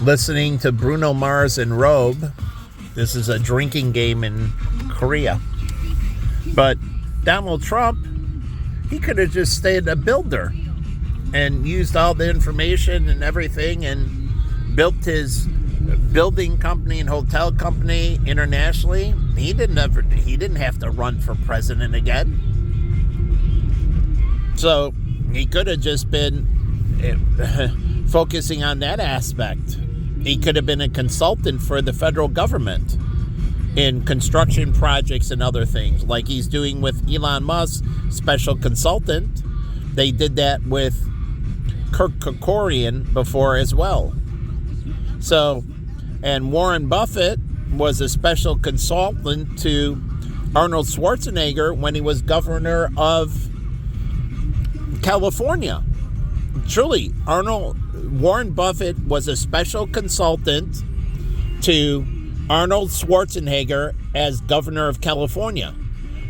listening to Bruno Mars and Robe. This is a drinking game in Korea. But Donald Trump, he could have just stayed a builder and used all the information and everything and built his building company and hotel company internationally. He didn't have to run for president again. So he could have just been focusing on that aspect. He could have been a consultant for the federal government in construction projects and other things, like he's doing with Elon Musk, special consultant. They did that with Kirk Kerkorian before as well. So, and Warren Buffett was a special consultant to Arnold Schwarzenegger when he was governor of California. Truly, Warren Buffett was a special consultant to Arnold Schwarzenegger as governor of California.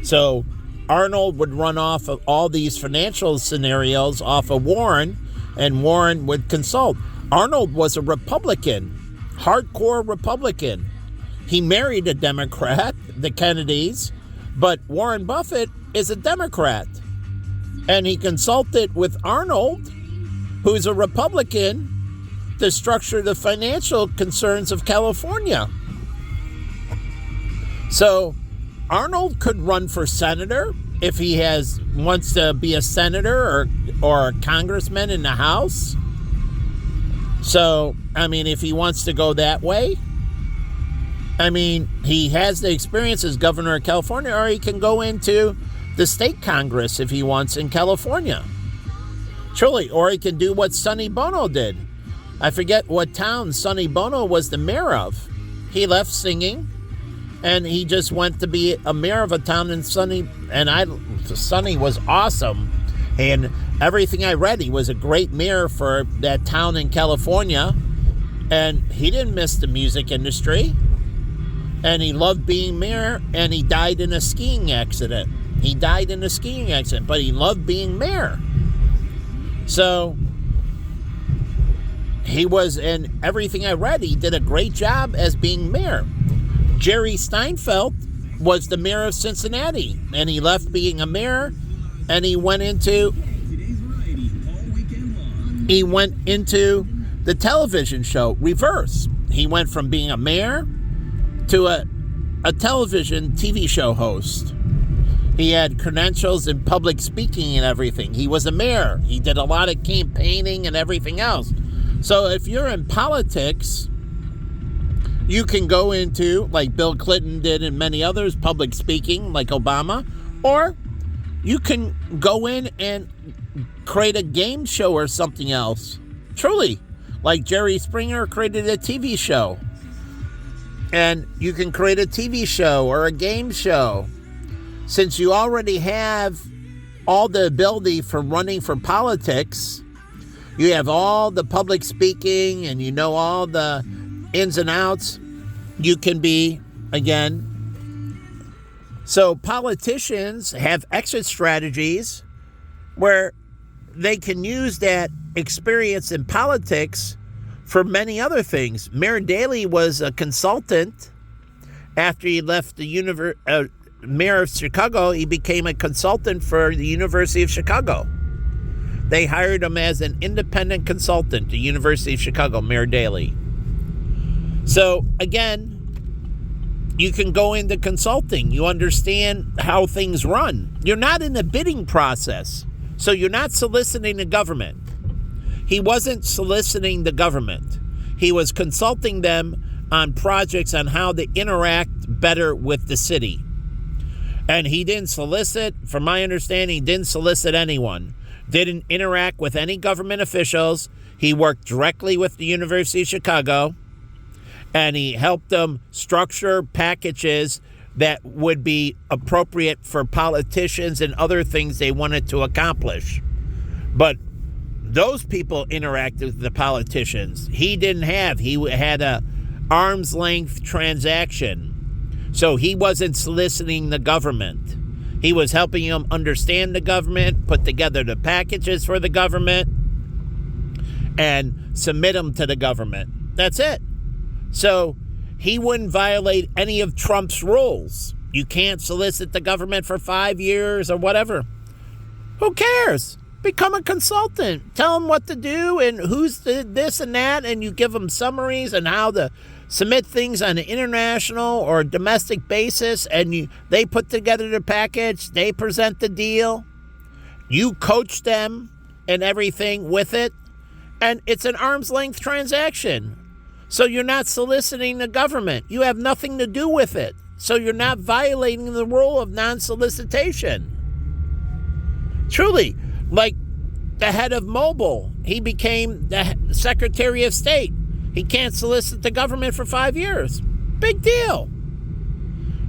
So Arnold would run off of all these financial scenarios off of Warren, and Warren would consult. Arnold was a Republican, hardcore Republican. He married a Democrat, the Kennedys, but Warren Buffett is a Democrat. And he consulted with Arnold, who's a Republican, to structure the financial concerns of California. So Arnold could run for senator if he wants to be a senator or a congressman in the House. So, I mean, if he wants to go that way, I mean, he has the experience as governor of California, or he can go into the state Congress if he wants in California. Truly, or he can do what Sonny Bono did. I forget what town Sonny Bono was the mayor of. He left singing, and he just went to be a mayor of a town in Sonny was awesome. And everything I read, he was a great mayor for that town in California. And he didn't miss the music industry. And he loved being mayor, and he died in a skiing accident. But he loved being mayor. So he was, in everything I read, he did a great job as being mayor. Jerry Steinfeld was the mayor of Cincinnati, and he left being a mayor, and he went into the television show reverse. He went from being a mayor to a television TV show host. He had credentials in public speaking and everything. He was a mayor. He did a lot of campaigning and everything else. So if you're in politics, you can go into, like Bill Clinton did and many others, public speaking, like Obama, or you can go in and create a game show or something else. Truly, like Jerry Springer created a TV show. And you can create a TV show or a game show. Since you already have all the ability for running for politics, you have all the public speaking and you know all the ins and outs, you can be, again. So politicians have exit strategies where they can use that experience in politics for many other things. Mayor Daley was a consultant after he left the mayor of Chicago. He became a consultant for the University of Chicago. They hired him as an independent consultant, the University of Chicago, Mayor Daley. So, again, you can go into consulting. You understand how things run. You're not in the bidding process, so you're not soliciting the government. He wasn't soliciting the government. He was consulting them on projects on how to interact better with the city. And he didn't solicit, from my understanding, he didn't solicit anyone. Didn't interact with any government officials. He worked directly with the University of Chicago, and he helped them structure packages that would be appropriate for politicians and other things they wanted to accomplish. But those people interacted with the politicians. He didn't have. He had a arm's length transaction. So he wasn't soliciting the government. He was helping them understand the government, put together the packages for the government, and submit them to the government. That's it. So he wouldn't violate any of Trump's rules. You can't solicit the government for 5 years or whatever. Who cares? Become a consultant. Tell them what to do and who's this and that, and you give them summaries and how to submit things on an international or domestic basis, and they put together the package, they present the deal, you coach them and everything with it, and it's an arm's length transaction. So you're not soliciting the government. You have nothing to do with it. So you're not violating the rule of non-solicitation. Truly, like the head of Mobile, he became the Secretary of State. He can't solicit the government for 5 years. Big deal.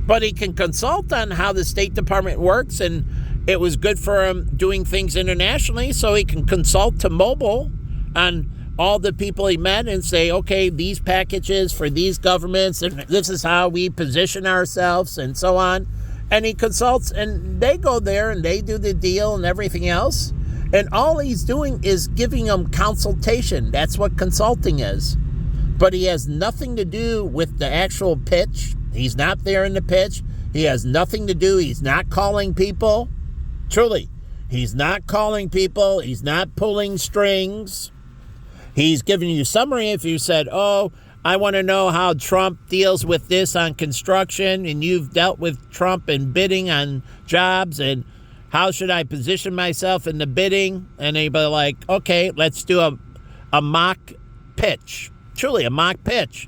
But he can consult on how the State Department works, and it was good for him doing things internationally, so he can consult to Mobile on all the people he met and say, okay, these packages for these governments, and this is how we position ourselves, and so on. And he consults, and they go there, and they do the deal and everything else. And all he's doing is giving them consultation. That's what consulting is. But he has nothing to do with the actual pitch. He's not there in the pitch. He has nothing to do. He's not calling people. Truly, he's not calling people. He's not pulling strings. He's giving you summary. If you said, oh, I want to know how Trump deals with this on construction, and you've dealt with Trump and bidding on jobs, and how should I position myself in the bidding? And they'd be like, okay, let's do a mock pitch. Truly, a mock pitch.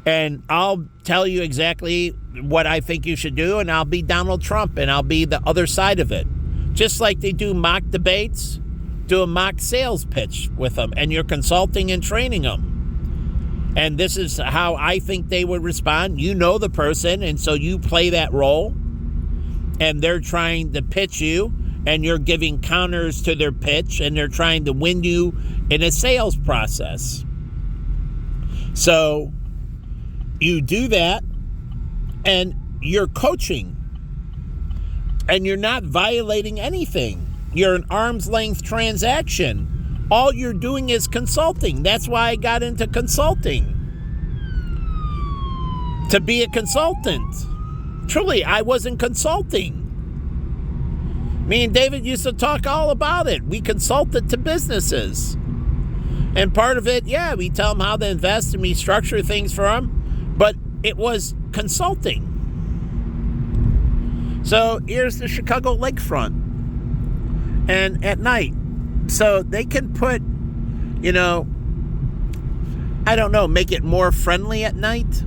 And I'll tell you exactly what I think you should do, and I'll be Donald Trump, and I'll be the other side of it. Just like they do mock debates, do a mock sales pitch with them, and you're consulting and training them. And this is how I think they would respond. You know the person, and so you play that role, and they're trying to pitch you, and you're giving counters to their pitch, and they're trying to win you in a sales process. So you do that, and you're coaching, and you're not violating anything. You're an arm's length transaction. All you're doing is consulting. That's why I got into consulting. To be a consultant. Truly, I wasn't consulting. Me and David used to talk all about it. We consulted to businesses. And part of it, yeah, we tell them how to invest and we structure things for them. But it was consulting. So here's the Chicago lakefront. And at night, so they can put, I don't know, make it more friendly at night.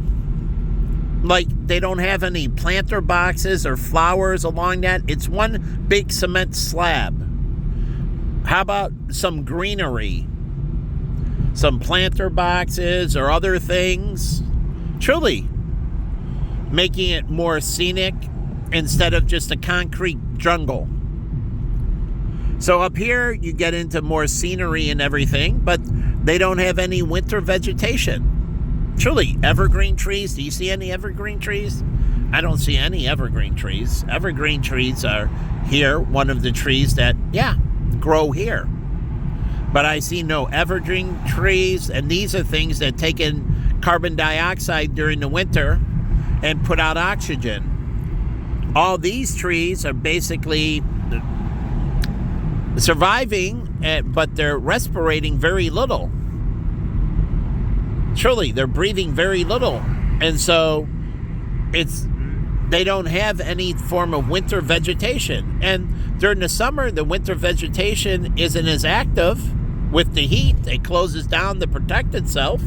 Like they don't have any planter boxes or flowers along that. It's one big cement slab. How about some greenery? Some planter boxes or other things. Truly, making it more scenic instead of just a concrete jungle. So up here, you get into more scenery and everything, but they don't have any winter vegetation. Truly, evergreen trees. Do you see any evergreen trees? I don't see any evergreen trees. Evergreen trees are here, one of the trees that, grow here. But I see no evergreen trees, and these are things that take in carbon dioxide during the winter and put out oxygen. All these trees are basically surviving, but they're respirating very little. Truly, they're breathing very little. And so they don't have any form of winter vegetation. And during the summer, the winter vegetation isn't as active with the heat. It closes down to protect itself.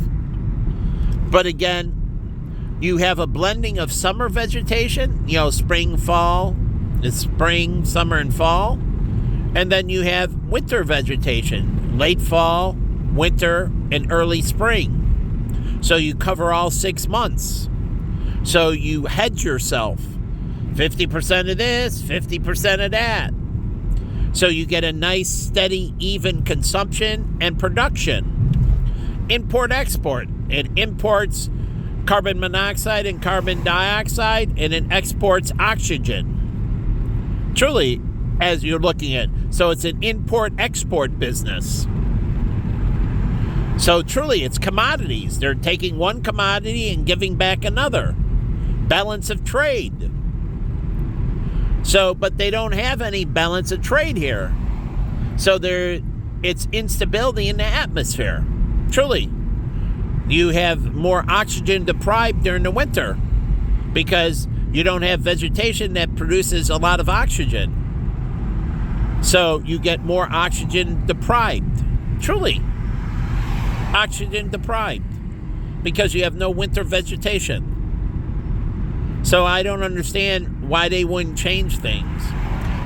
But again, you have a blending of summer vegetation, spring, fall. It's spring, summer, and fall. And then you have winter vegetation, late fall, winter, and early spring. So you cover all 6 months. So you hedge yourself. 50% of this, 50% of that. So you get a nice, steady, even consumption and production. Import-export. It imports carbon monoxide and carbon dioxide, and it exports oxygen. Truly, as you're looking at. So it's an import-export business. So truly, it's commodities. They're taking one commodity and giving back another. Balance of trade. So, but they don't have any balance of trade here. So it's instability in the atmosphere. Truly. You have more oxygen deprived during the winter because you don't have vegetation that produces a lot of oxygen. So you get more oxygen deprived. Truly. Oxygen deprived because you have no winter vegetation. So I don't understand why they wouldn't change things.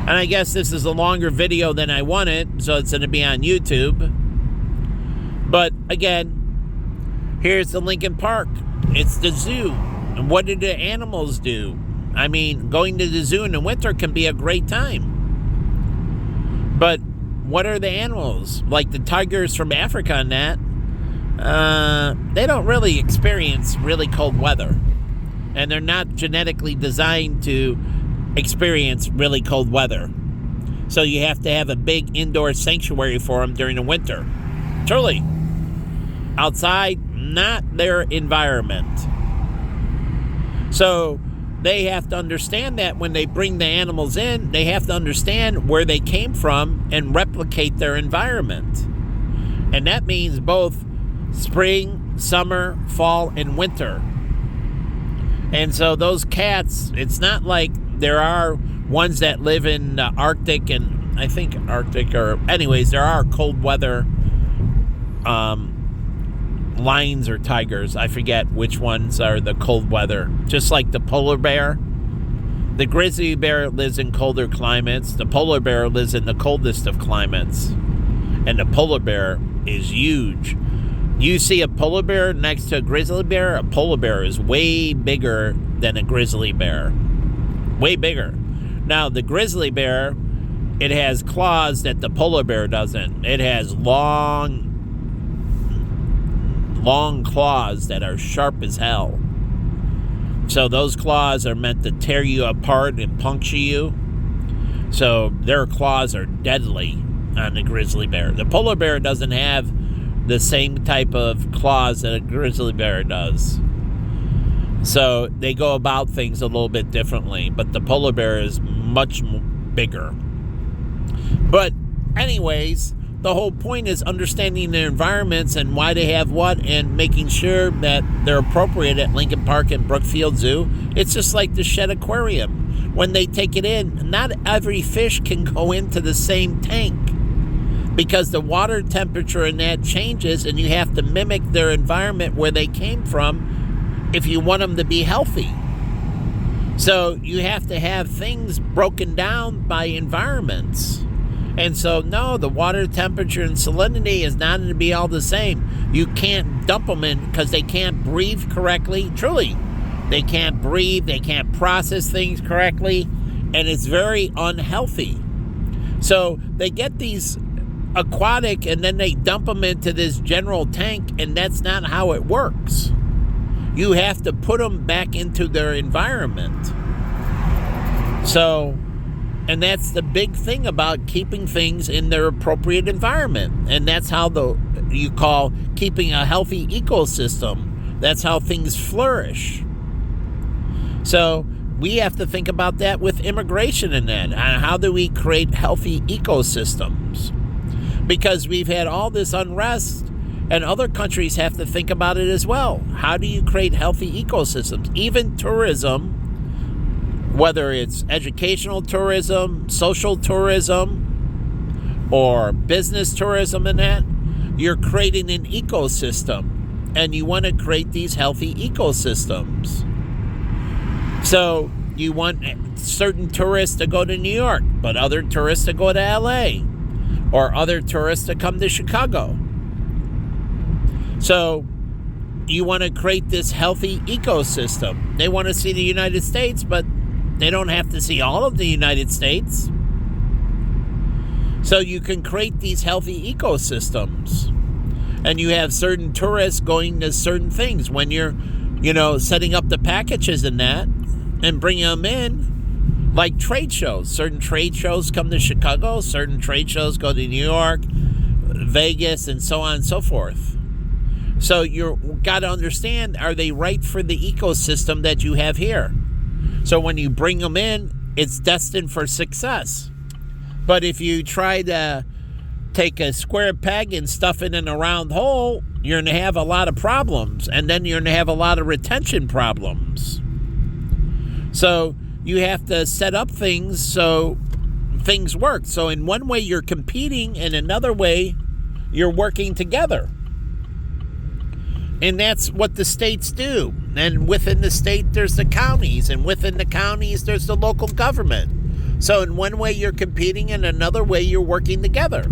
And I guess this is a longer video than I wanted, so it's going to be on YouTube. But again, here's the Lincoln Park. It's the zoo. And what do the animals do? I mean, going to the zoo in the winter can be a great time. But what are the animals? Like the tigers from Africa and that, they don't really experience really cold weather. And they're not genetically designed to experience really cold weather. So you have to have a big indoor sanctuary for them during the winter. Truly. Outside, not their environment. So they have to understand that when they bring the animals in, they have to understand where they came from and replicate their environment. And that means both spring, summer, fall, and winter. And so those cats, it's not like there are ones that live in the Arctic and I think Arctic or anyways, there are cold weather lions or tigers. I forget which ones are the cold weather. Just like the polar bear. The grizzly bear lives in colder climates. The polar bear lives in the coldest of climates. And the polar bear is huge. You see a polar bear next to a grizzly bear, a polar bear is way bigger than a grizzly bear. Way bigger. Now, the grizzly bear, it has claws that the polar bear doesn't. It has long claws that are sharp as hell. So those claws are meant to tear you apart and puncture you. So their claws are deadly on the grizzly bear. The polar bear doesn't have the same type of claws that a grizzly bear does. So they go about things a little bit differently, but the polar bear is much bigger. But anyways, the whole point is understanding their environments and why they have what and making sure that they're appropriate at Lincoln Park and Brookfield Zoo. It's just like the Shed Aquarium. When they take it in, not every fish can go into the same tank because the water temperature in that changes and you have to mimic their environment where they came from if you want them to be healthy. So you have to have things broken down by environments. And so, no, the water temperature and salinity is not going to be all the same. You can't dump them in because they can't breathe correctly. Truly, they can't breathe. They can't process things correctly. And it's very unhealthy. So they get these aquatic and then they dump them into this general tank. And that's not how it works. You have to put them back into their environment. So, and that's the big thing about keeping things in their appropriate environment. And that's how you call keeping a healthy ecosystem. That's how things flourish. So we have to think about that with immigration and that. And how do we create healthy ecosystems? Because we've had all this unrest and other countries have to think about it as well. How do you create healthy ecosystems? Even tourism, whether it's educational tourism, social tourism, or business tourism and that, you're creating an ecosystem. And you want to create these healthy ecosystems. So you want certain tourists to go to New York, but other tourists to go to LA, or other tourists to come to Chicago. So you want to create this healthy ecosystem. They want to see the United States, but they don't have to see all of the United States. So you can create these healthy ecosystems. And you have certain tourists going to certain things when you're, setting up the packages and that and bringing them in, like trade shows. Certain trade shows come to Chicago. Certain trade shows go to New York, Vegas, and so on and so forth. So you've got to understand, are they right for the ecosystem that you have here? So when you bring them in, it's destined for success. But if you try to take a square peg and stuff it in a round hole, you're going to have a lot of problems. And then you're going to have a lot of retention problems. So you have to set up things so things work. So in one way, you're competing. In another way, you're working together. And that's what the states do. And within the state, there's the counties. And within the counties, there's the local government. So in one way, you're competing. In another way, you're working together.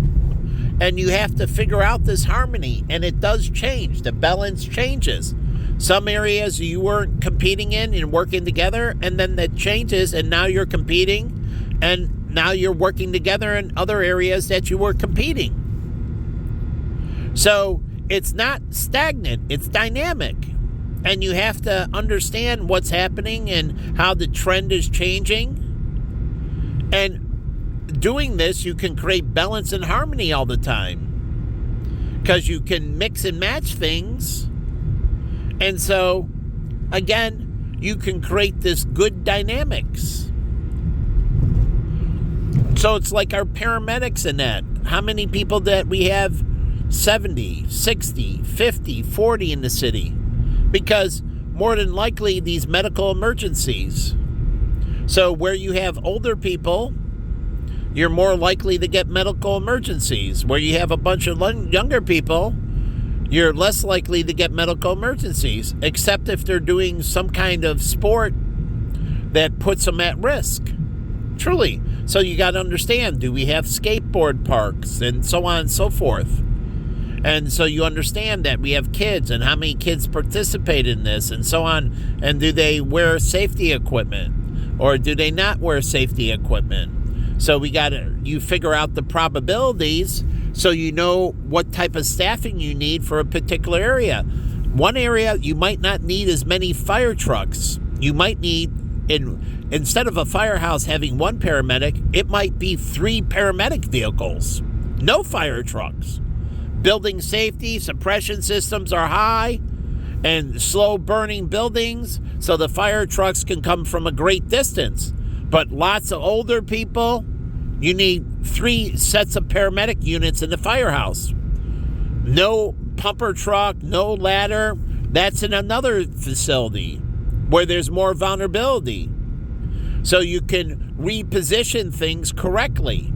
And you have to figure out this harmony. And it does change. The balance changes. Some areas you weren't competing in and working together. And then that changes. And now you're competing. And now you're working together in other areas that you were competing. So it's not stagnant, it's dynamic. And you have to understand what's happening and how the trend is changing. And doing this, you can create balance and harmony all the time. Because you can mix and match things. And so, again, you can create this good dynamics. So it's like our paramedics in that. How many people that we have? 70, 60, 50, 40 in the city, because more than likely these medical emergencies. So where you have older people, you're more likely to get medical emergencies. Where you have a bunch of younger people, you're less likely to get medical emergencies, except if they're doing some kind of sport that puts them at risk. Truly. So you got to understand, do we have skateboard parks and so on and so forth? And so you understand that we have kids and how many kids participate in this and so on. And do they wear safety equipment or do they not wear safety equipment? So you figure out the probabilities so you know what type of staffing you need for a particular area. One area, you might not need as many fire trucks. You might need, instead of a firehouse having one paramedic, it might be 3 paramedic vehicles, no fire trucks. Building safety, suppression systems are high, and slow burning buildings, so the fire trucks can come from a great distance. But lots of older people, you need 3 sets of paramedic units in the firehouse. No pumper truck, no ladder. That's in another facility where there's more vulnerability. So you can reposition things correctly.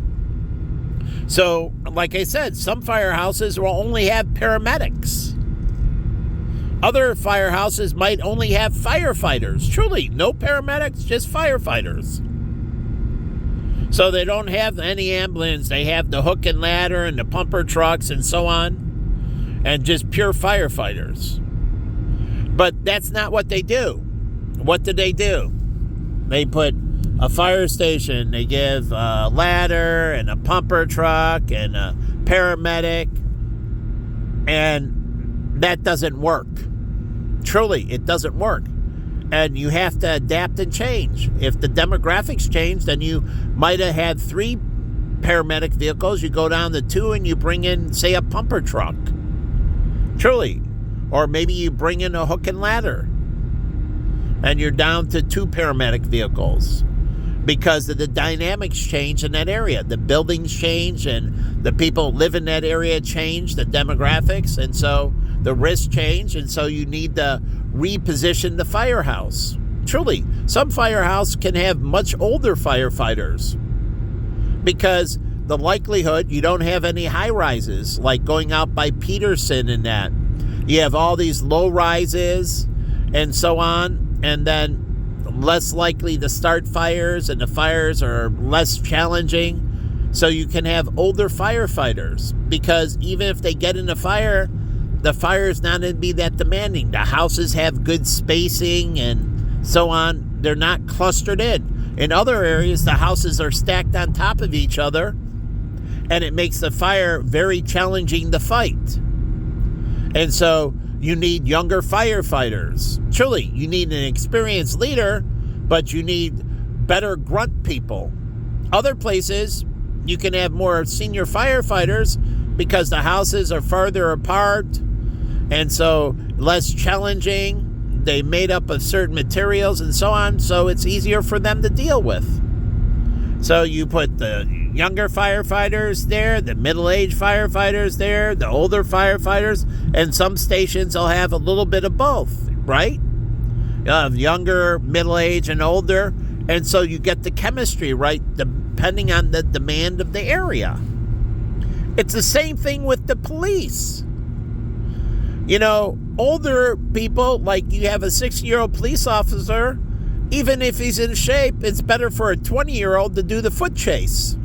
So, like I said, some firehouses will only have paramedics. Other firehouses might only have firefighters. Truly, no paramedics, just firefighters. So they don't have any ambulance. They have the hook and ladder and the pumper trucks and so on. And just pure firefighters. But that's not what they do. What do? They put a fire station, they give a ladder and a pumper truck and a paramedic, and that doesn't work. Truly, it doesn't work. And you have to adapt and change. If the demographics change, then you might have had 3 paramedic vehicles, you go down to 2 and you bring in, say, a pumper truck. Truly. Or maybe you bring in a hook and ladder, and you're down to 2 paramedic vehicles. Because of the dynamics change in that area. The buildings change and the people live in that area change, the demographics, and so the risks change, and so you need to reposition the firehouse. Truly, some firehouse can have much older firefighters because the likelihood you don't have any high rises, like going out by Peterson and that. You have all these low rises and so on, and then less likely to start fires, and the fires are less challenging. So you can have older firefighters, because even if they get in a fire, the fire is not going to be that demanding. The houses have good spacing and so on. They're not clustered in. In other areas, the houses are stacked on top of each other, and it makes the fire very challenging to fight. And so you need younger firefighters. Truly, you need an experienced leader, but you need better grunt people. Other places, you can have more senior firefighters because the houses are farther apart and so less challenging. They made up of certain materials and so on, so it's easier for them to deal with. So you put the younger firefighters there, the middle-aged firefighters there, the older firefighters, and some stations will have a little bit of both, right? Younger, middle-aged, and older, and so you get the chemistry right depending on the demand of the area. It's the same thing with the police. You know, older people, like you have a 60-year-old police officer, even if he's in shape, it's better for a 20-year-old to do the foot chase.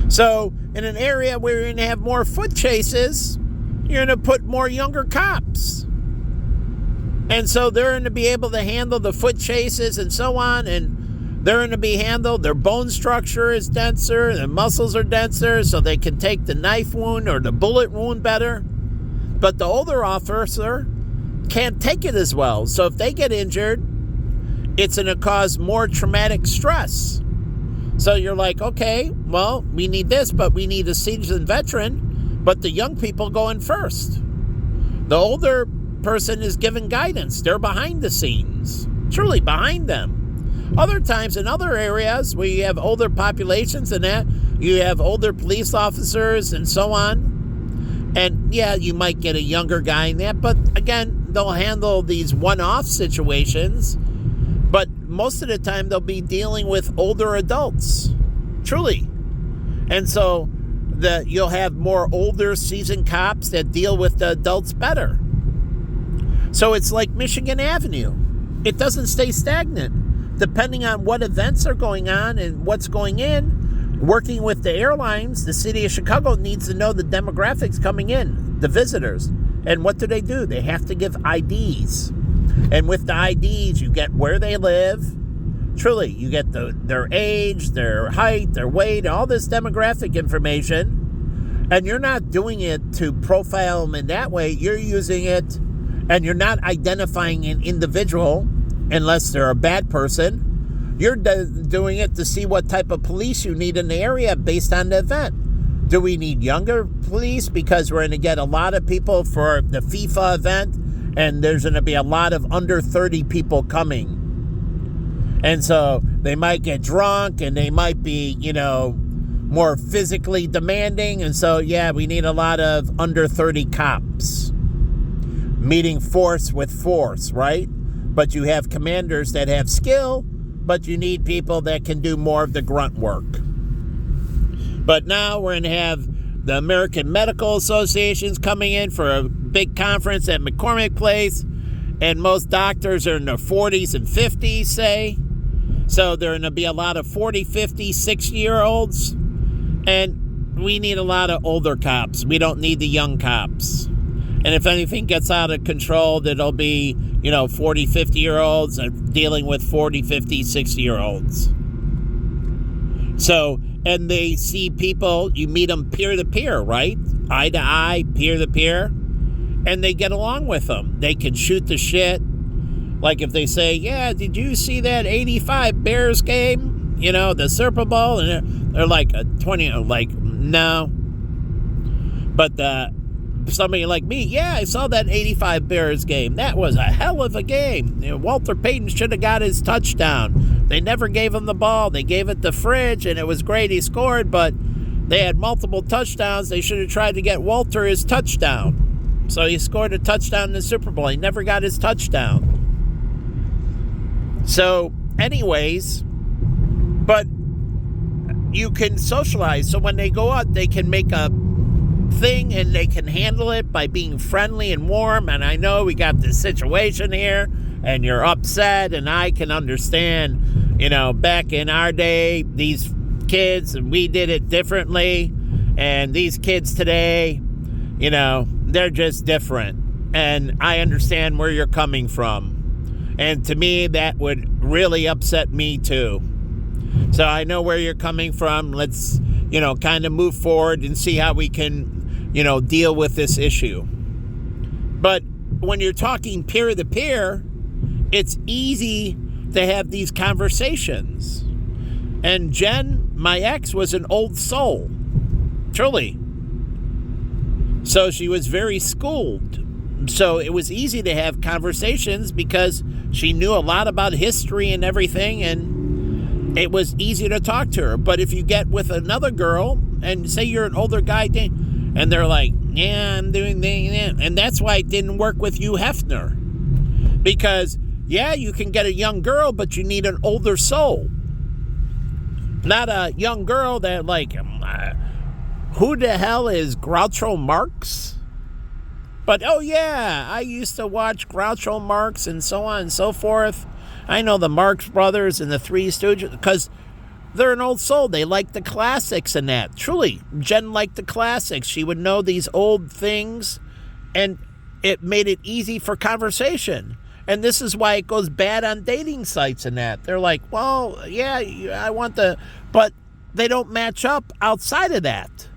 So, in an area where you're going to have more foot chases, you're going to put more younger cops. And so they're going to be able to handle the foot chases and so on, and they're going to be handled. Their bone structure is denser, their muscles are denser, so they can take the knife wound or the bullet wound better. But the older officer can't take it as well. So if they get injured, it's going to cause more traumatic stress. So you're like, okay, well, we need this, but we need a seasoned veteran, but the young people go in first. The older person is given guidance. They're behind the scenes, truly behind them. Other times in other areas where you have older populations and that, you have older police officers and so on. And yeah, you might get a younger guy in that, but again, they'll handle these one-off situations. But most of the time, they'll be dealing with older adults, truly. And so you'll have more older seasoned cops that deal with the adults better. So it's like Michigan Avenue. It doesn't stay stagnant. Depending on what events are going on and what's going in, working with the airlines, the city of Chicago needs to know the demographics coming in, the visitors. And what do? They have to give IDs. And with the IDs, you get where they live. Truly, you get their age, their height, their weight, all this demographic information. And you're not doing it to profile them in that way. You're using it, and you're not identifying an individual unless they're a bad person. You're doing it to see what type of police you need in the area based on the event. Do we need younger police because we're going to get a lot of people for the FIFA event, and there's going to be a lot of under 30 people coming? And so they might get drunk, and they might be, more physically demanding. And so, yeah, we need a lot of under 30 cops meeting force with force, right? But you have commanders that have skill, but you need people that can do more of the grunt work. But now we're going to have the American Medical Association's coming in for a big conference at McCormick Place, and most doctors are in their 40s and 50s, say. So there are going to be a lot of 40, 50, 60-year-olds, and we need a lot of older cops. We don't need the young cops. And if anything gets out of control, that'll be, 40, 50-year-olds dealing with 40, 50, 60-year-olds. So, and they see people, you meet them peer-to-peer, right? Eye to eye, peer-to-peer. And they get along with them. They can shoot the shit. Like if they say, yeah, did you see that 85 Bears game? The Super Bowl? And they're like 20, like, no. But somebody like me, yeah, I saw that 85 Bears game. That was a hell of a game. Walter Payton should have got his touchdown. They never gave him the ball. They gave it to Fridge, and it was great. He scored, but they had multiple touchdowns. They should have tried to get Walter his touchdown. So he scored a touchdown in the Super Bowl. He never got his touchdown. So, anyways, but you can socialize. So when they go out, they can make a thing, and they can handle it by being friendly and warm. And I know we got this situation here, and you're upset, and I can understand, back in our day, these kids, and we did it differently, and these kids today, they're just different. And I understand where you're coming from. And to me, that would really upset me too. So I know where you're coming from. Let's, kind of move forward and see how we can deal with this issue. But when you're talking peer-to-peer, it's easy to have these conversations. And Jen, my ex, was an old soul. Truly. So she was very schooled. So it was easy to have conversations because she knew a lot about history and everything, and it was easy to talk to her. But if you get with another girl and say you're an older guy and they're like, yeah, I'm doing that, and that's why it didn't work with Hugh Hefner. Because, yeah, you can get a young girl, but you need an older soul. Not a young girl that, like, who the hell is Groucho Marx? But, oh, yeah, I used to watch Groucho Marx and so on and so forth. I know the Marx Brothers and the Three Stooges because they're an old soul. They like the classics and that. Truly, Jen liked the classics. She would know these old things, and it made it easy for conversation. And this is why it goes bad on dating sites and that. They're like, well, yeah, I want the... But they don't match up outside of that.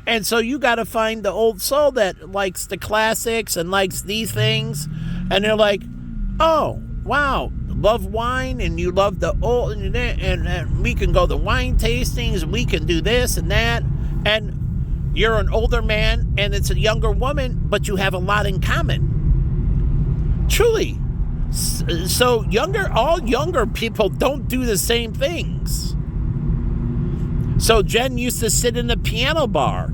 And so you got to find the old soul that likes the classics and likes these things. And they're like, oh, wow, love wine and you love the old, and we can go to wine tastings, we can do this and that. And you're an older man and it's a younger woman, but you have a lot in common. Truly. So all younger people don't do the same things. So Jen used to sit in the piano bar.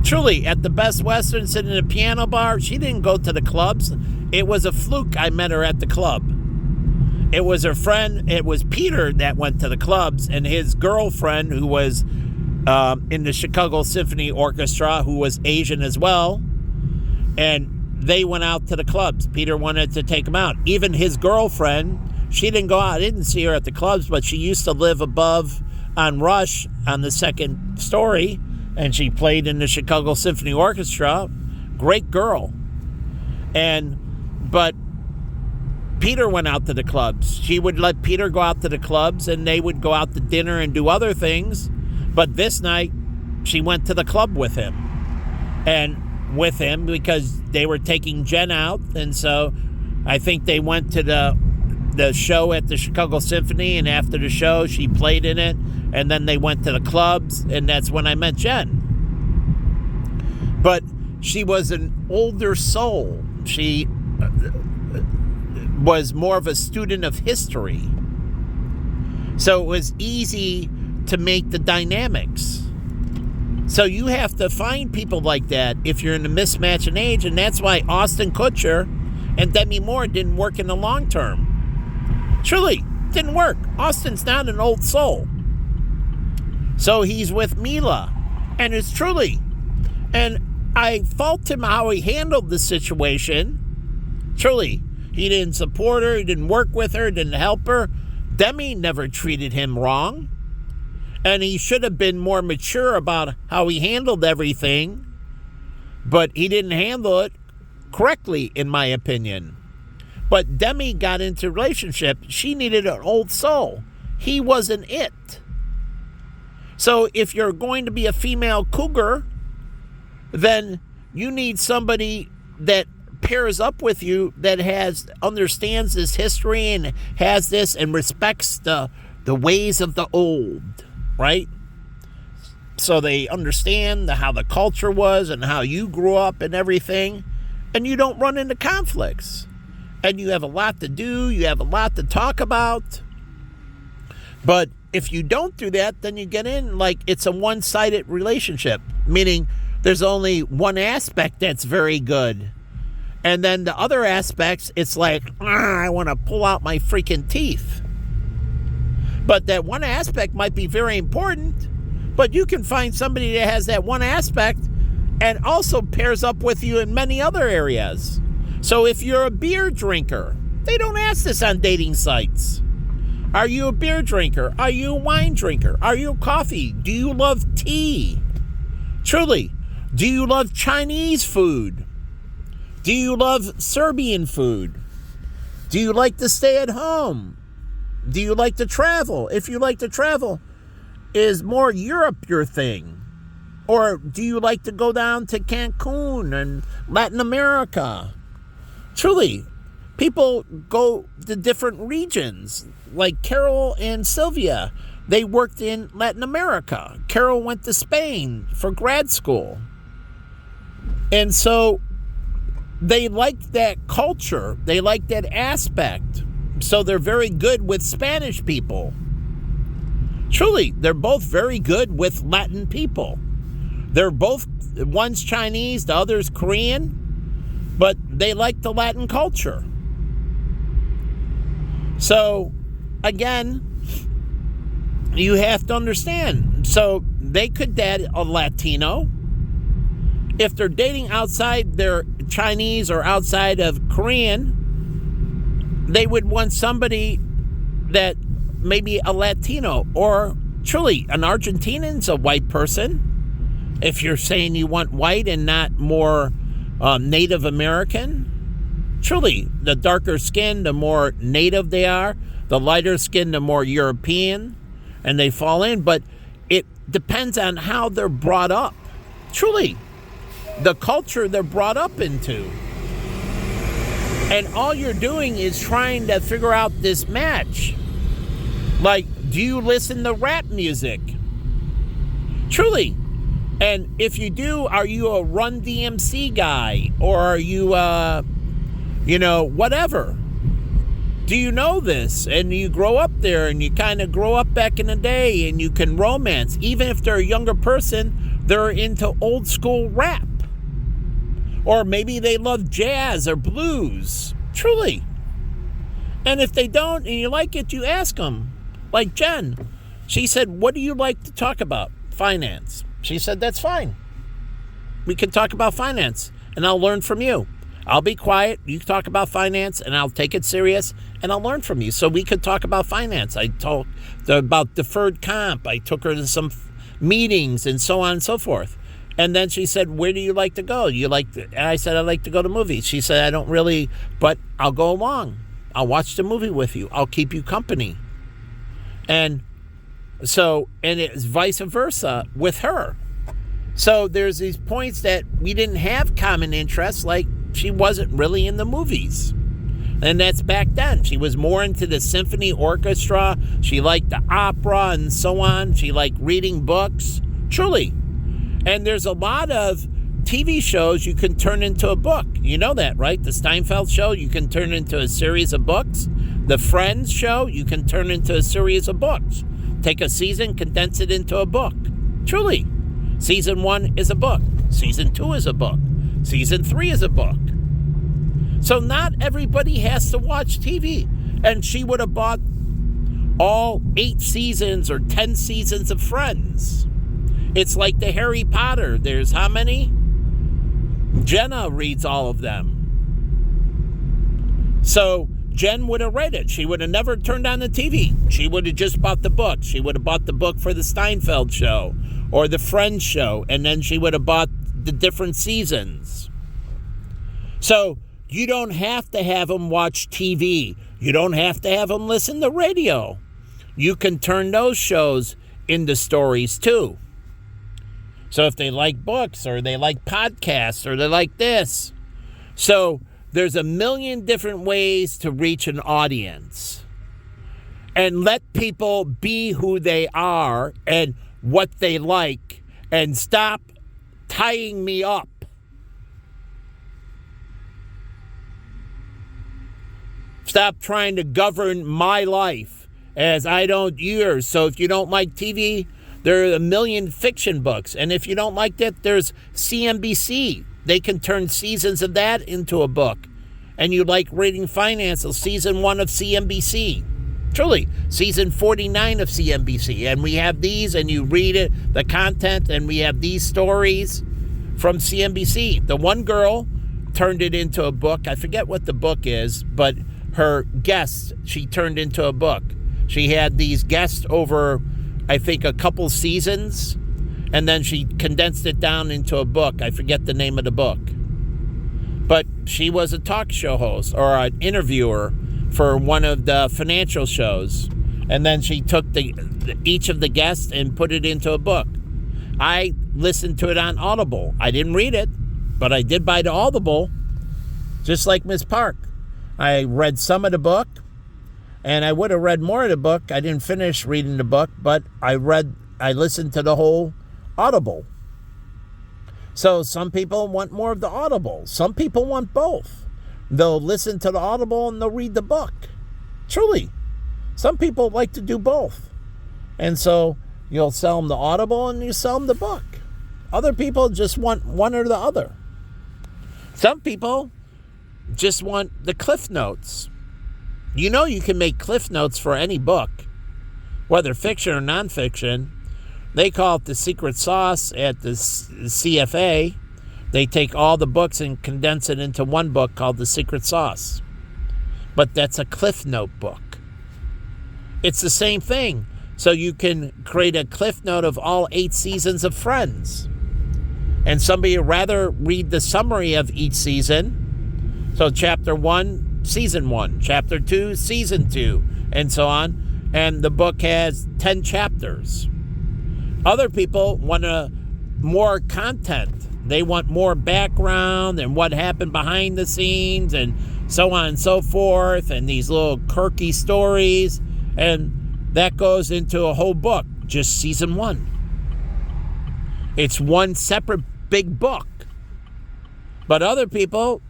Truly, at the Best Western, sitting in a piano bar. She didn't go to the clubs. It was a fluke I met her at the club. It was her friend. It was Peter that went to the clubs, and his girlfriend, who was in the Chicago Symphony Orchestra, who was Asian as well. And they went out to the clubs. Peter wanted to take them out. Even his girlfriend, she didn't go out. I didn't see her at the clubs, but she used to live above on Rush on the second story. And she played in the Chicago Symphony Orchestra. Great girl. But Peter went out to the clubs. She would let Peter go out to the clubs, and they would go out to dinner and do other things. But this night, she went to the club with him. And with him, because they were taking Jen out. And so I think they went to the show at the Chicago Symphony, and after the show, she played in it. And then they went to the clubs, and that's when I met Jen. But she was an older soul. She was more of a student of history. So it was easy to make the dynamics. So you have to find people like that if you're in a mismatch in age, and that's why Austin Kutcher and Demi Moore didn't work in the long term. Truly, didn't work. Austin's not an old soul. So he's with Mila, and it's truly. And I fault him how he handled the situation. Truly, he didn't support her, he didn't work with her, didn't help her. Demi never treated him wrong. And he should have been more mature about how he handled everything. But he didn't handle it correctly, in my opinion. But Demi got into a relationship. She needed an old soul. He wasn't it. So if you're going to be a female cougar, then you need somebody that pairs up with you that understands this history and has this and respects the ways of the old, right? So they understand how the culture was and how you grew up and everything, and you don't run into conflicts. And you have a lot to do, you have a lot to talk about. But if you don't do that, then you get in like it's a one-sided relationship, meaning there's only one aspect that's very good. And then the other aspects, it's like, I want to pull out my freaking teeth. But that one aspect might be very important, but you can find somebody that has that one aspect and also pairs up with you in many other areas. So if you're a beer drinker, they don't ask this on dating sites. Are you a beer drinker? Are you a wine drinker? Are you a coffee? Do you love tea? Truly, do you love Chinese food? Do you love Serbian food? Do you like to stay at home? Do you like to travel? If you like to travel, is more Europe your thing? Or do you like to go down to Cancun and Latin America? Truly, people go to different regions. Like Carol and Sylvia, they worked in Latin America. Carol went to Spain for grad school. And so they like that culture. They like that aspect. So they're very good with Spanish people. Truly, they're both very good with Latin people. They're both, one's Chinese, the other's Korean, but they like the Latin culture. So, again, you have to understand. So they could date a Latino. If they're dating outside their Chinese or outside of Korean, they would want somebody that maybe a Latino, or truly an Argentinian's a white person. If you're saying you want white and not more Native American, truly the darker skin, the more native they are, the lighter skin, the more European, and they fall in. But it depends on how they're brought up. Truly, the culture they're brought up into. And all you're doing is trying to figure out this match. Like, do you listen to rap music? Truly. And if you do, are you a Run DMC guy? Or are you, whatever? Do you know this? And you grow up there and you kind of grow up back in the day and you can romance. Even if they're a younger person, they're into old school rap. Or maybe they love jazz or blues. Truly. And if they don't and you like it, you ask them. Like Jen. She said, what do you like to talk about? Finance. She said, that's fine. We can talk about finance and I'll learn from you. I'll be quiet. You talk about finance and I'll take it serious and I'll learn from you. So we could talk about finance. I talked about deferred comp. I took her to some meetings and so on and so forth. And then she said, where do you like to go? And I said, I like to go to movies. She said, I don't really, but I'll go along. I'll watch the movie with you. I'll keep you company. And so, and it's vice versa with her. So there's these points that we didn't have common interests, like she wasn't really in the movies. And that's back then. She was more into the symphony orchestra. She liked the opera and so on. She liked reading books. Truly. And there's a lot of TV shows you can turn into a book. You know that, right? The Steinfeld show, you can turn into a series of books. The Friends show, you can turn into a series of books. Take a season, condense it into a book. Truly. Season 1 is a book. Season 2 is a book. Season 3 is a book. So not everybody has to watch TV. And she would have bought all 8 seasons or 10 seasons of Friends. It's like the Harry Potter. There's how many? Jenna reads all of them. So Jen would have read it. She would have never turned on the TV. She would have just bought the book. She would have bought the book for the Steinfeld show or the Friends show, and then she would have bought the different seasons. So you don't have to have them watch TV. You don't have to have them listen to radio. You can turn those shows into stories too. So if they like books or they like podcasts or they like this. So there's a million different ways to reach an audience. And let people be who they are and what they like. And stop tying me up. Stop trying to govern my life as I don't yours. So if you don't like TV, there are a million fiction books. And if you don't like that, there's CNBC. They can turn seasons of that into a book. And you like reading finance, season 1 of CNBC. Truly, season 49 of CNBC. And we have these, and you read it, the content, and we have these stories from CNBC. The one girl turned it into a book. I forget what the book is, but her guests, she turned into a book. She had these guests over, I think, a couple seasons, and then she condensed it down into a book. I forget the name of the book. But she was a talk show host or an interviewer for one of the financial shows. And then she took each of the guests and put it into a book. I listened to it on Audible. I didn't read it, but I did buy the Audible, just like Miss Park. I read some of the book, and I would have read more of the book. I didn't finish reading the book, but I listened to the whole Audible. So some people want more of the Audible. Some people want both. They'll listen to the Audible and they'll read the book. Truly, some people like to do both. And so you'll sell them the Audible and you sell them the book. Other people just want one or the other. Some people just want the Cliff Notes. You know you can make Cliff Notes for any book, whether fiction or nonfiction. They call it the secret sauce at the CFA. They take all the books and condense it into one book called the secret sauce. But that's a Cliff Note book. It's the same thing. So you can create a Cliff Note of all 8 seasons of Friends. And somebody would rather read the summary of each season. So chapter 1, season 1. Chapter 2, season 2. And so on. And the book has 10 chapters. Other people want more content. They want more background and what happened behind the scenes and so on and so forth. And these little quirky stories. And that goes into a whole book. Just season 1. It's one separate big book. But other people,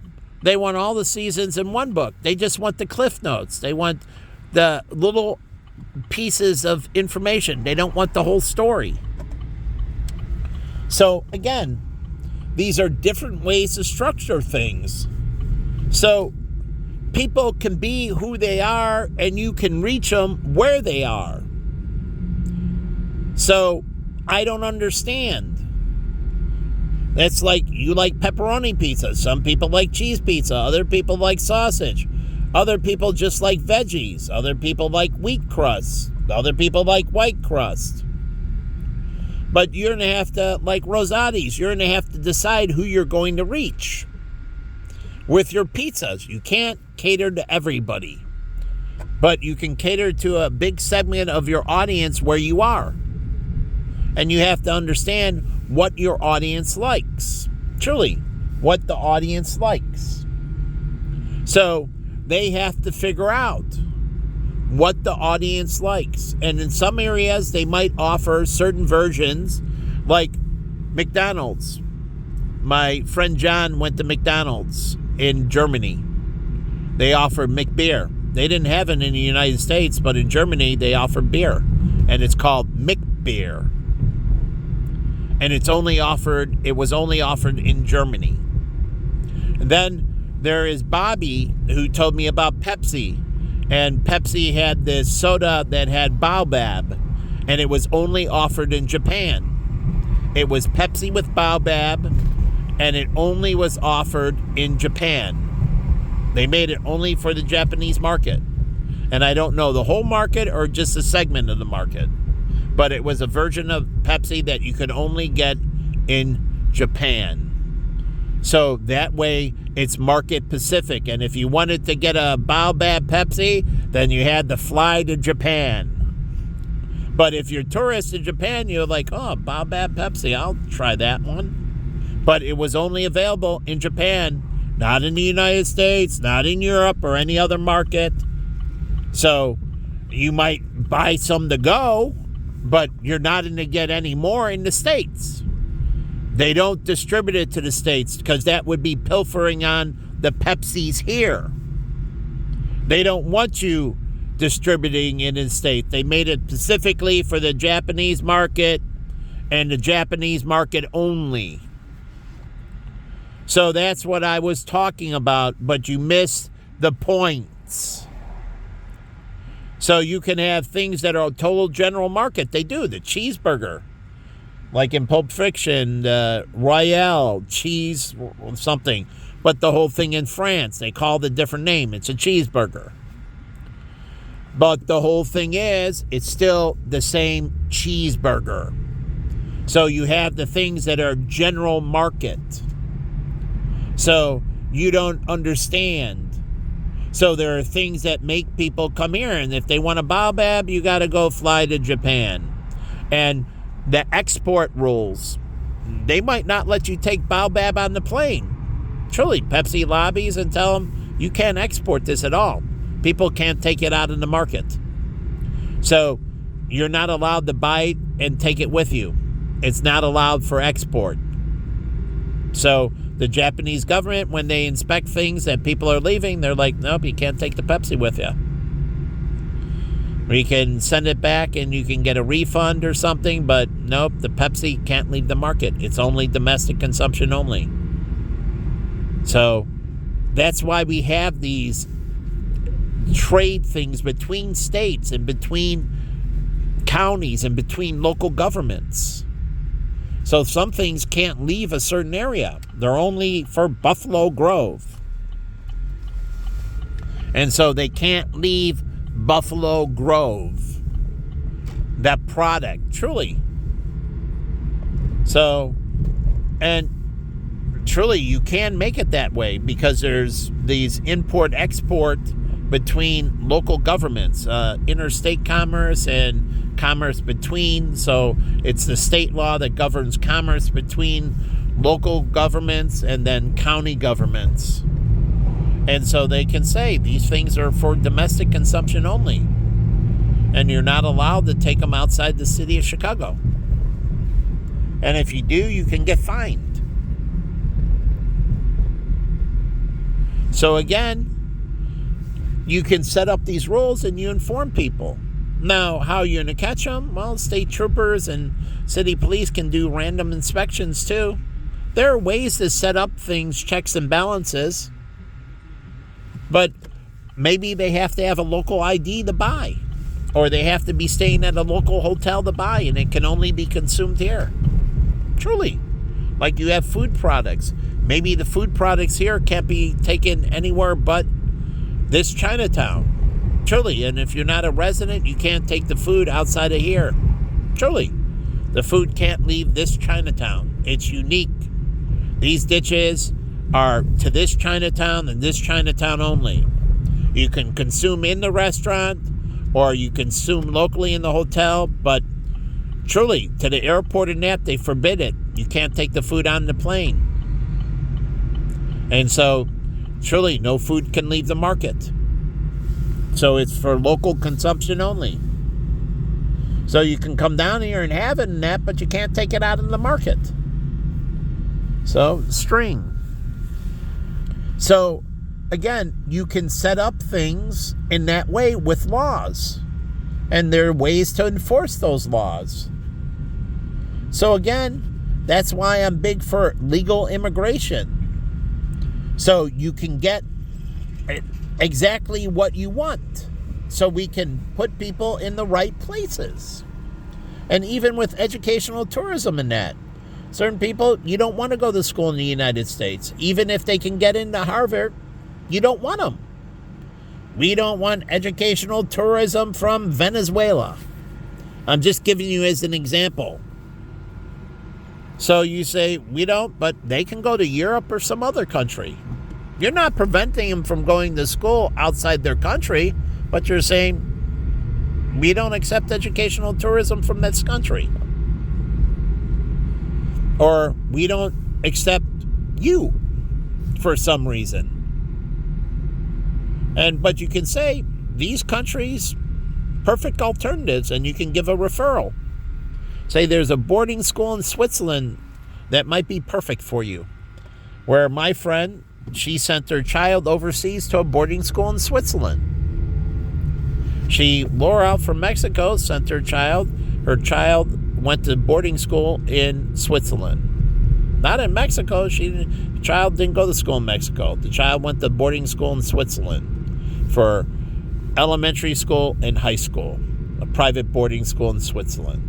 they want all the seasons in one book. They just want the Cliff Notes. They want the little pieces of information. They don't want the whole story. So again, these are different ways to structure things. So people can be who they are and you can reach them where they are. So I don't understand. That's like you like pepperoni pizza. Some people like cheese pizza. Other people like sausage. Other people just like veggies. Other people like wheat crust. Other people like white crust. But you're going to have to, like Rosati's, you're going to have to decide who you're going to reach with your pizzas. You can't cater to everybody. But you can cater to a big segment of your audience where you are. And you have to understand what your audience likes. Truly, what the audience likes. So they have to figure out what the audience likes. And in some areas, they might offer certain versions, like McDonald's. My friend John went to McDonald's in Germany. They offered McBeer. They didn't have it in the United States, but in Germany, they offered beer. And it's called McBeer. And it was only offered in Germany. And then there is Bobby, who told me about Pepsi. And Pepsi had this soda that had baobab. And it was only offered in Japan. It was Pepsi with baobab. And it only was offered in Japan. They made it only for the Japanese market. And I don't know the whole market or just a segment of the market. But it was a version of Pepsi that you could only get in Japan. So that way, it's market specific. And if you wanted to get a baobab Pepsi, then you had to fly to Japan. But if you're tourists in Japan, you're like, oh, baobab Pepsi, I'll try that one. But it was only available in Japan, not in the United States, not in Europe or any other market. So you might buy some to go, but you're not going to get any more in the States. They don't distribute it to the States because that would be pilfering on the Pepsis here. They don't want you distributing it in the States. They made it specifically for the Japanese market and the Japanese market only. So that's what I was talking about, but you missed the points. So you can have things that are total general market. They do. The cheeseburger. Like in Pulp Fiction, Royale, cheese something. But the whole thing in France, they call it a different name. It's a cheeseburger. But the whole thing is, it's still the same cheeseburger. So you have the things that are general market. So you don't understand. So there are things that make people come here. And if they want a baobab, you got to go fly to Japan. And the export rules, they might not let you take baobab on the plane. Truly, Pepsi lobbies and tell them you can't export this at all. People can't take it out in the market. So you're not allowed to buy it and take it with you. It's not allowed for export. So the Japanese government, when they inspect things that people are leaving, they're like, nope, you can't take the Pepsi with you. Or you can send it back and you can get a refund or something, but nope, the Pepsi can't leave the market. It's only domestic consumption only. So that's why we have these trade things between states and between counties and between local governments. So some things can't leave a certain area. They're only for Buffalo Grove. And so they can't leave Buffalo Grove, that product, truly. So, and truly you can make it that way because there's these import-export between local governments, interstate commerce and commerce between. So it's the state law that governs commerce between local governments and then county governments. And so they can say these things are for domestic consumption only. And you're not allowed to take them outside the city of Chicago. And if you do, you can get fined. So again, you can set up these rules and you inform people. Now, how you're going to catch them? Well, state troopers and city police can do random inspections too. There are ways to set up things, checks and balances. But maybe they have to have a local ID to buy. Or they have to be staying at a local hotel to buy, and it can only be consumed here. Truly. Like you have food products. Maybe the food products here can't be taken anywhere but this Chinatown. Truly. And if you're not a resident, you can't take the food outside of here. Truly. The food can't leave this Chinatown. It's unique. These dishes are to this Chinatown and this Chinatown only. You can consume in the restaurant or you consume locally in the hotel, but truly, to the airport and that, they forbid it. You can't take the food on the plane. And so, truly, no food can leave the market. So it's for local consumption only. So you can come down here and have it and that, but you can't take it out in the market. So, string. So, again, you can set up things in that way with laws. And there are ways to enforce those laws. So, again, that's why I'm big for legal immigration. So you can get exactly what you want. So we can put people in the right places. And even with educational tourism and that. Certain people, you don't want to go to school in the United States. Even if they can get into Harvard, you don't want them. We don't want educational tourism from Venezuela. I'm just giving you as an example. So you say, we don't, but they can go to Europe or some other country. You're not preventing them from going to school outside their country, but you're saying, we don't accept educational tourism from this country. Or we don't accept you for some reason. But you can say, these countries, perfect alternatives, and you can give a referral. Say there's a boarding school in Switzerland that might be perfect for you. Where my friend, she sent her child overseas to a boarding school in Switzerland. Laura from Mexico sent her child. Her child went to boarding school in Switzerland. Not in Mexico. The child didn't go to school in Mexico. The child went to boarding school in Switzerland for elementary school and high school. A private boarding school in Switzerland.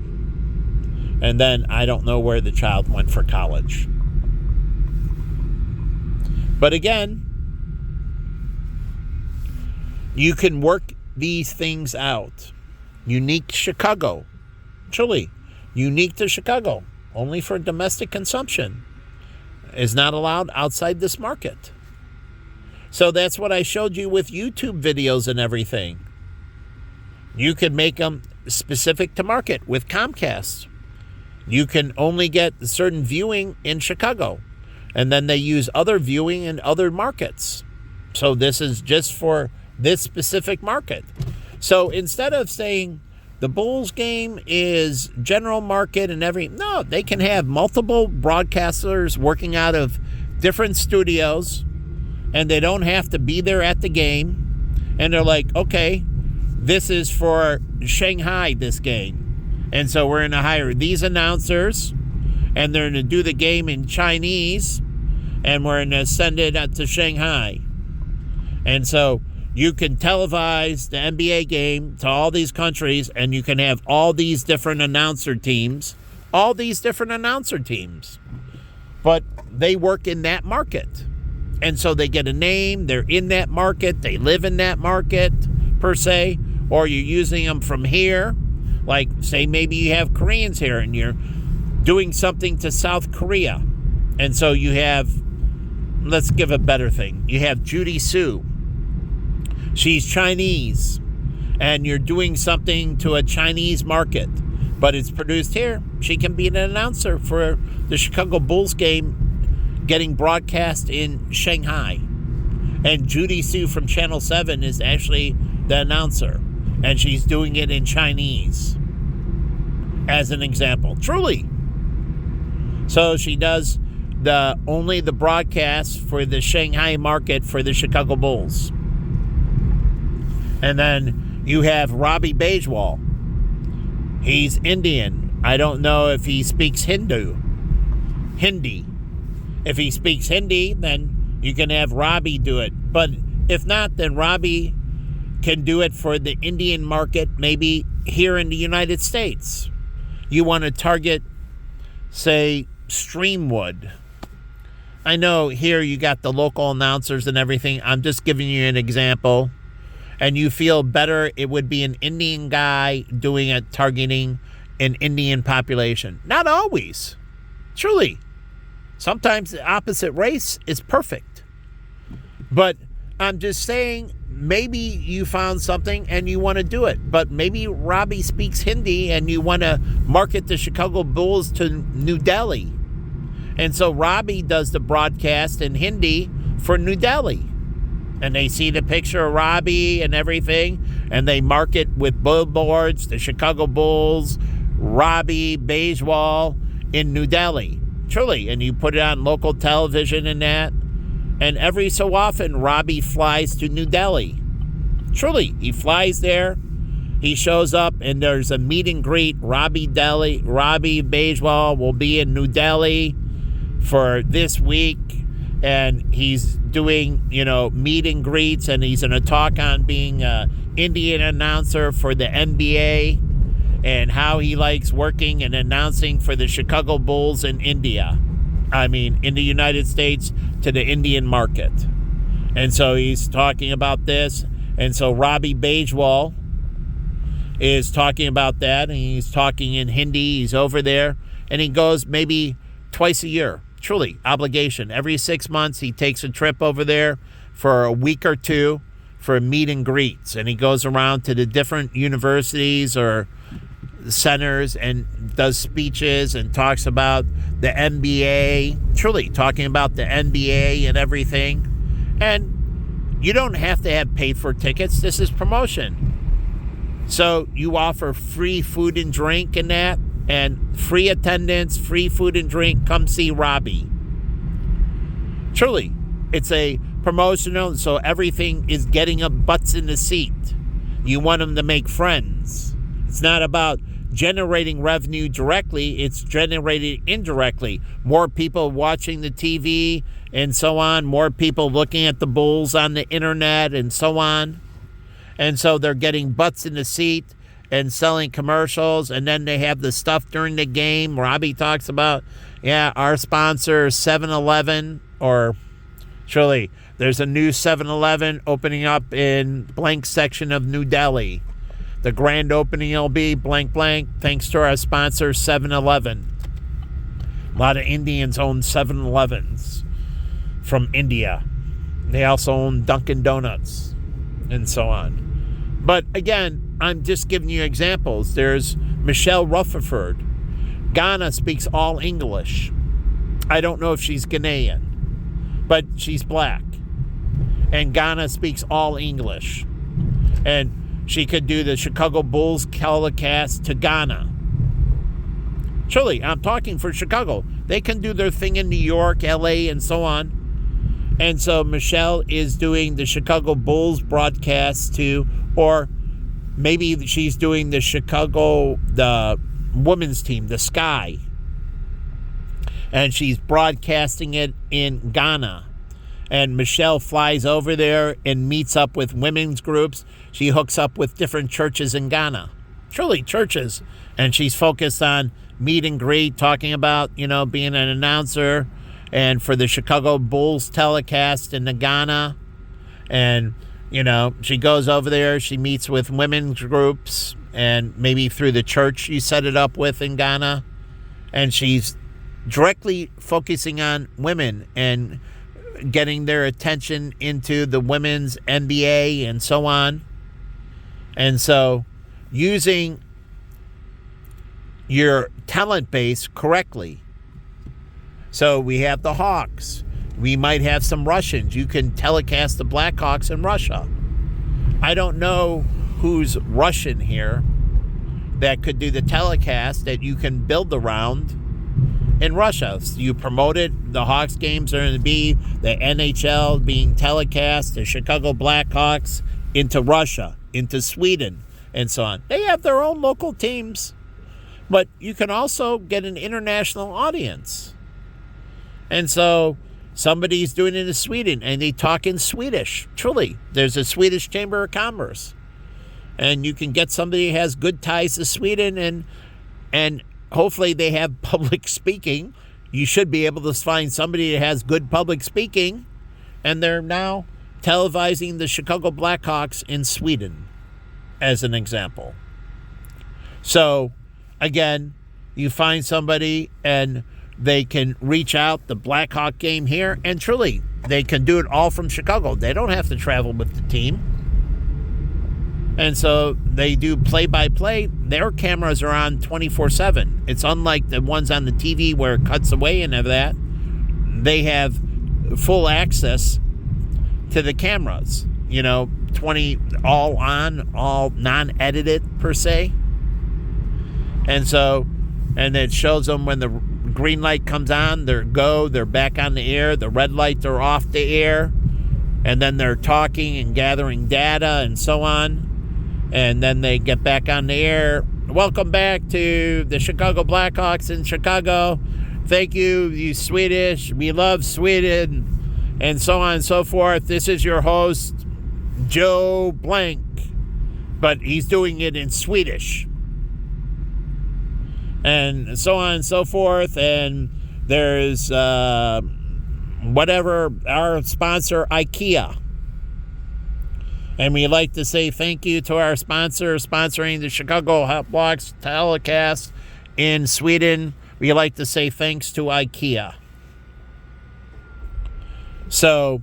And then I don't know where the child went for college. But again, you can work these things out. Unique Chicago. Truly, unique to Chicago. Only for domestic consumption. Is not allowed outside this market. So that's what I showed you with YouTube videos and everything. You can make them specific to market with Comcast. You can only get certain viewing in Chicago. And then they use other viewing in other markets. So this is just for this specific market. So instead of saying, the Bulls game is general market and no, they can have multiple broadcasters working out of different studios, and they don't have to be there at the game. And they're like, okay, this is for Shanghai, this game. And so we're going to hire these announcers, and they're going to do the game in Chinese, and we're going to send it out to Shanghai. And so you can televise the NBA game to all these countries, and you can have all these different announcer teams. But they work in that market. And so they get a name, they're in that market, they live in that market, per se, or you're using them from here. Like, say maybe you have Koreans here, and you're doing something to South Korea. And so you have, let's give a better thing. You have Judy Sue. She's Chinese, and you're doing something to a Chinese market, but it's produced here. She can be an announcer for the Chicago Bulls game getting broadcast in Shanghai. And Judy Sue from Channel 7 is actually the announcer, and she's doing it in Chinese, as an example. Truly. So she does only the broadcast for the Shanghai market for the Chicago Bulls. And then you have Robbie Bajwal. He's Indian. I don't know if he speaks Hindi. If he speaks Hindi, then you can have Robbie do it. But if not, then Robbie can do it for the Indian market, maybe here in the United States. You want to target, say, Streamwood. I know here you got the local announcers and everything. I'm just giving you an example. And you feel better, it would be an Indian guy doing it, targeting an Indian population. Not always. Truly. Sometimes the opposite race is perfect. But I'm just saying, maybe you found something and you want to do it. But maybe Robbie speaks Hindi and you want to market the Chicago Bulls to New Delhi. And so Robbie does the broadcast in Hindi for New Delhi. And they see the picture of Robbie and everything, and they market with billboards, the Chicago Bulls, Robbie Bajwal in New Delhi. Truly. And you put it on local television and that. And every so often, Robbie flies to New Delhi. Truly. He flies there. He shows up, and there's a meet and greet. Robbie Bajwal will be in New Delhi for this week. And he's doing, meet and greets, and he's going to talk on being an Indian announcer for the NBA and how he likes working and announcing for the Chicago Bulls in India. In the United States to the Indian market. And so he's talking about this. And so Robbie Bajwal is talking about that, and he's talking in Hindi. He's over there, and he goes maybe twice a year. Truly, obligation. Every 6 months, he takes a trip over there for a week or two for meet and greets. And he goes around to the different universities or centers and does speeches and talks about the NBA. Truly, talking about the NBA and everything. And you don't have to have paid for tickets. This is promotion. So you offer free food and drink and that. And free attendance, free food and drink. Come see Robbie. Truly, it's a promotional, so everything is getting up butts in the seat. You want them to make friends. It's not about generating revenue directly. It's generated indirectly. More people watching the TV and so on. More people looking at the Bulls on the internet and so on. And so they're getting butts in the seat and selling commercials, and then they have the stuff during the game. Robbie talks about, our sponsor, 7-Eleven, or truly, there's a new 7-Eleven opening up in blank section of New Delhi. The grand opening will be blank, blank, thanks to our sponsor, 7-Eleven. A lot of Indians own 7-Elevens from India. They also own Dunkin' Donuts and so on. But again, I'm just giving you examples. There's Michelle Rutherford. Ghana speaks all English. I don't know if she's Ghanaian, but she's black. And Ghana speaks all English. And She could do the Chicago Bulls telecast to Ghana. Truly, I'm talking for Chicago. They can do their thing in New York, LA, and so on. And so Michelle is doing the Chicago Bulls broadcast to, or maybe she's doing the women's team, the Sky. And she's broadcasting it in Ghana. And Michelle flies over there and meets up with women's groups. She hooks up with different churches in Ghana. Truly, churches. And she's focused on meet and greet, talking about, being an announcer and for the Chicago Bulls telecast in Ghana. And, she goes over there, she meets with women's groups, and maybe through the church you set it up with in Ghana. And she's directly focusing on women and getting their attention into the women's NBA and so on. And so using your talent base correctly. So we have the Hawks. We might have some Russians. You can telecast the Blackhawks in Russia. I don't know who's Russian here that could do the telecast that you can build around in Russia. So you promote it. The Hawks games are going to be the NHL being telecast, the Chicago Blackhawks into Russia, into Sweden, and so on. They have their own local teams, but you can also get an international audience. And so somebody's doing it in Sweden, and they talk in Swedish. Truly, there's a Swedish Chamber of Commerce. And you can get somebody who has good ties to Sweden, and hopefully they have public speaking. You should be able to find somebody that has good public speaking, and they're now televising the Chicago Blackhawks in Sweden, as an example. So, again, you find somebody and they can reach out the Blackhawk game here, and truly, they can do it all from Chicago. They don't have to travel with the team. And so they do play-by-play. Their cameras are on 24/7. It's unlike the ones on the TV where it cuts away and of that. They have full access to the cameras. 20 all on, all non-edited per se. And it shows them when the green light comes on, they're back on the air. The red light, they're off the air. And then they're talking and gathering data and so on. And then they get back on the air. Welcome back to the Chicago Blackhawks in Chicago. Thank you, you Swedish. We love Sweden. And so on and so forth. This is your host, Joe Blank. But he's doing it in Swedish. And so on and so forth. And there's our sponsor, IKEA. And we like to say thank you to our sponsor sponsoring the Chicago Blackhawks telecast in Sweden. We like to say thanks to IKEA. So,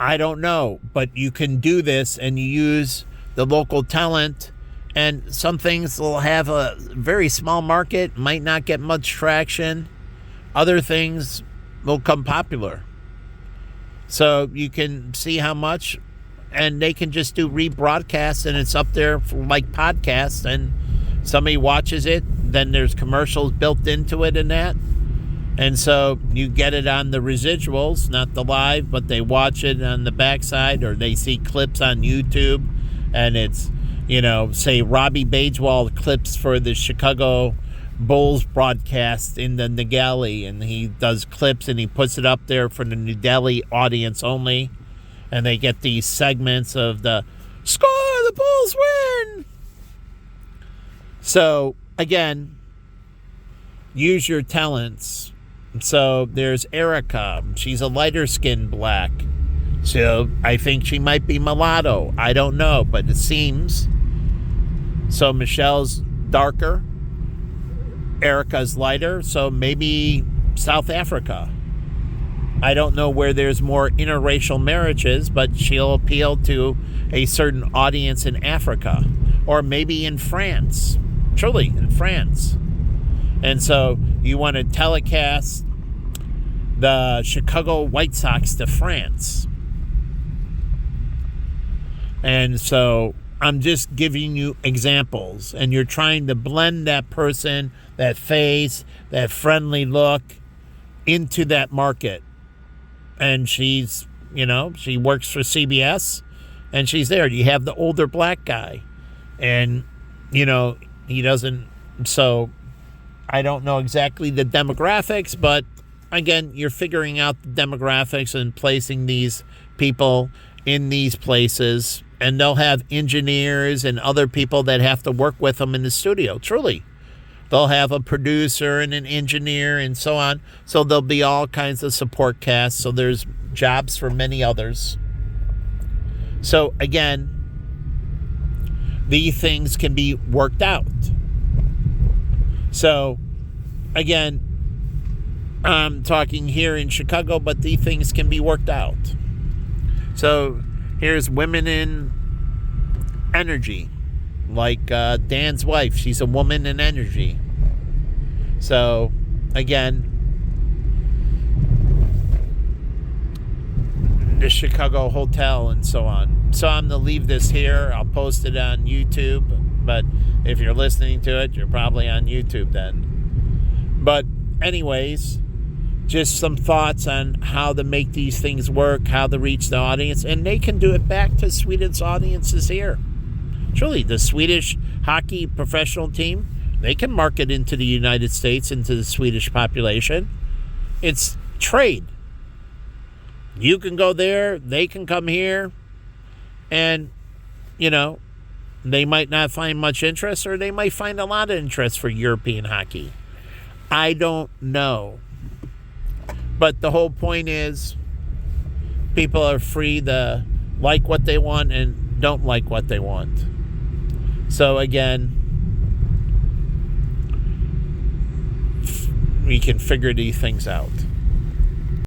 I don't know, but you can do this and you use the local talent. And some things will have a very small market, might not get much traction. Other things will come popular. So you can see how much, and they can just do rebroadcasts, and it's up there for like podcasts, and somebody watches it, then there's commercials built into it and that. And so you get it on the residuals, not the live, but they watch it on the backside, or they see clips on YouTube, and it's, say Robbie Bagewell clips for the Chicago Bulls broadcast in the New Delhi, and he does clips and he puts it up there for the New Delhi audience only, and they get these segments of the score, the Bulls win. So again, use your talents. So there's Erica. She's a lighter skinned black. So I think she might be mulatto. I don't know, but it seems. So Michelle's darker. Erica's lighter. So maybe South Africa. I don't know where there's more interracial marriages, but she'll appeal to a certain audience in Africa. Or maybe in France. Truly, in France. And so you want to telecast the Chicago White Sox to France. And so I'm just giving you examples, and you're trying to blend that person, that face, that friendly look into that market. And she's, she works for CBS, and she's there. You have the older black guy, and, he doesn't, so I don't know exactly the demographics, but again, you're figuring out the demographics and placing these people in these places, and they'll have engineers and other people that have to work with them in the studio. Truly. They'll have a producer and an engineer and so on. So there'll be all kinds of support casts. So there's jobs for many others. So again, these things can be worked out. So again, I'm talking here in Chicago, but these things can be worked out. So here's women in energy, like Dan's wife. She's a woman in energy. So again, the Chicago Hotel and so on. So I'm going to leave this here. I'll post it on YouTube. But if you're listening to it, you're probably on YouTube then. But anyways, just some thoughts on how to make these things work, how to reach the audience. And they can do it back to Sweden's audiences here. Truly, the Swedish hockey professional team, they can market into the United States, into the Swedish population. It's trade. You can go there, they can come here, and, they might not find much interest, or they might find a lot of interest for European hockey. I don't know. But the whole point is, people are free to like what they want and don't like what they want. So again, we can figure these things out.